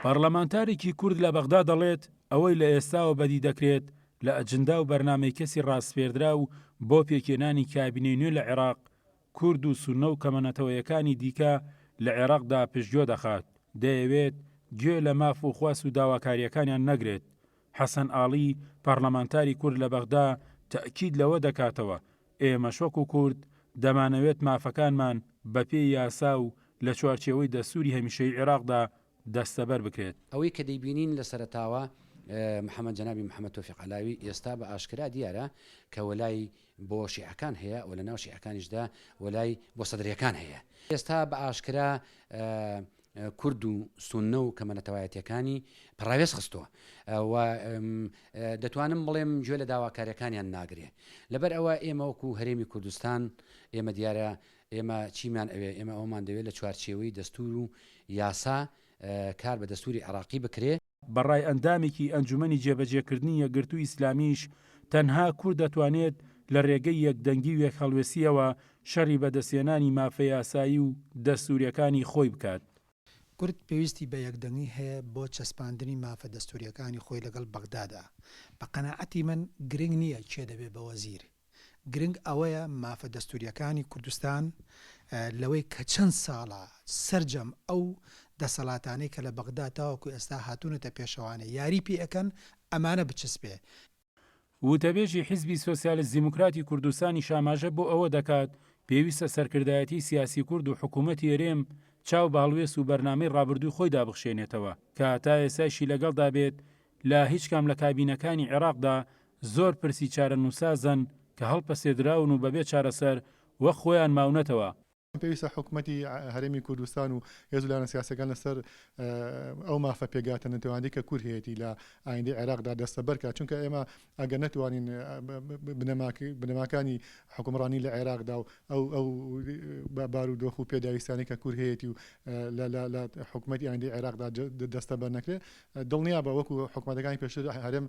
پەرلەمانتارێکی کورد لە بەغدا دەڵێت ئەوەی لە ئێستاوە بەدی دەکرێت لە ئەجەندا و بەرنامەی کەسی ڕاستپێردرا و بۆ پێکێنانی کابینەی نوێ لە عێراق کورد و سونە و کەمەنەتەوەیەکانی دیکە لە عێراقدا پشتگوێ دەخات دەیەوێت گوێ لە ماف و خواست و داواکاریەکانیان نەگرێت. حەسەن ئاڵی پەرلەمانتاری کورد لە بەغدا تەئکید لەوە دەکاتەوە ئێمە وەکو کورد دەمانەوێت مافەکانمان بەپێی یاسا و لە چوارچێوەی دەستوری هەمیشەی عێراقدا دەستەبەر بکرێت. ئەوەی کە دەیبینین لە سەرەتاوە محەممەد جەنابی محەممەد تۆفیق عەلاوی ئێستا بە ئاشکرا دیارە کە وەلای بۆ شیعەکان هەیە و لە ناو شیعەکانیشدا وەلای بۆ سەدرەکان هەیە. ئێستا بە ئاشکرا کورد و سونە و کەمەنەتەوایەتیەکانی پڕاوێز خستووە و دەتوانم بڵێم گوێ لە داواکاریەکانیان ناگرێ. لەبەر ئەوە ئێمە وەکو هەرێمی کوردستان ئێمە دیارە ئێمە چیمان ئەوێ ئێمە ئەومان دەوێت لە چوارچێوەی دەستور و یاسا کار بە دەستوری عێراقی بکرێ. بەڕای ئەندامێکی ئەنجومەنی جێبەجێکردنی یەکگرتووی ئیسلامیش تەنها کورد دەتوانێت لە ڕێگەی یەکدەنگی و یەکهەڵوێسیەوە شەڕی بەدەستێنانی مافە یاسایی و دەستوریەکانی خۆی بکات. کورد پێویستی بە یەکدەنگی هەیە بۆ چەسپاندنی مافە دەستوریەکانی خۆی لەگەڵ بەغدادا. بە قەناعەتی من گرنگ نییە کێ دەبێ بە وەزیر. گرنگ ئەوەیە مافە دەستوریەکانی کوردستان لەوەی کە چەند ساڵە سەرجەم ئەو دەسەڵاتانەی کە لە بەغدا تاوەکو ئێستا هاتوونەتە پێشەوانە یاری پێەکەن ئەمانە بچسپێ. وتەبێژی حیزبی سۆسیالیست دیموکراتی کوردستانی شاماژە بۆ ئەوە دەکات پێویستە سەرکردایەتی سیاسی کورد و حکوومەتی هەرێم چاو باڵوێس و بەرنامەی ڕابردووی خۆی دابخشێنێتەوە کە تا ئێستاشی لەگەڵدا بێت لە هیچ کام لە کابینەکانی عێراقدا زۆر پرسی چارە نووسازن کە هەڵپەسێدراون و بەبێ چارەسەر وەک خۆیان ماونەتەوە. پێویستە حکوومەتی هەرێمی کوردستان و هێزولانە سیاسەکان لەسەر ئەو مافە پێگاتە نەتوانانی کە کورد هەیەی لە ئایندی عێراقدا دەستە بەرکات چونکە ئێمە ئەگەر نەتوانین بنەماکانی حکومڕانی لە عێراقدا و ئەو بارودۆخ و پێداویستانی کە کورد هەیەی و لە حکوومەتی ئایندی عێراقدا دەستە بەر نەکرێت دڵنیا بە وەکو حکوومەتەکانی پێشتر هەرێم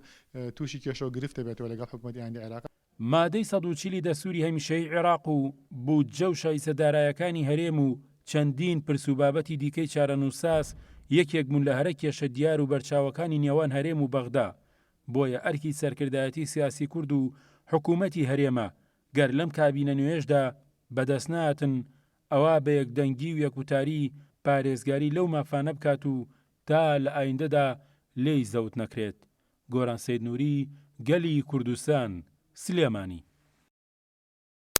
تووشی کێشە و گرفتە بێتەوە لەگەڵ حکوومەتی ئایندی عێراق. مادەی 140 دەستوری هەمیشەی عێراق و بودجە و شایستەدارایەکانی هەرێم و چەندین پرسوبابەتی دیکەی چارەنووساس یەکێک بوون لە هەرە کێشە دیار و بەرچاوەکانی نێوان هەرێم و بەغدا. بۆیە ئەرکی سەرکردایەتی سیاسی کورد و حکوومەتی هەرێمە گەر لەم کابینە نوێژدا بەدەست نهاتن ئەوە بە یەکدەنگی و یەکوتاری پارێزگاری لەو مافانە بکات و تا لە ئایندەدا لێی زەوت نەکرێت. گۆران سەید نووری، گەلی کوردستان، سلێمانی.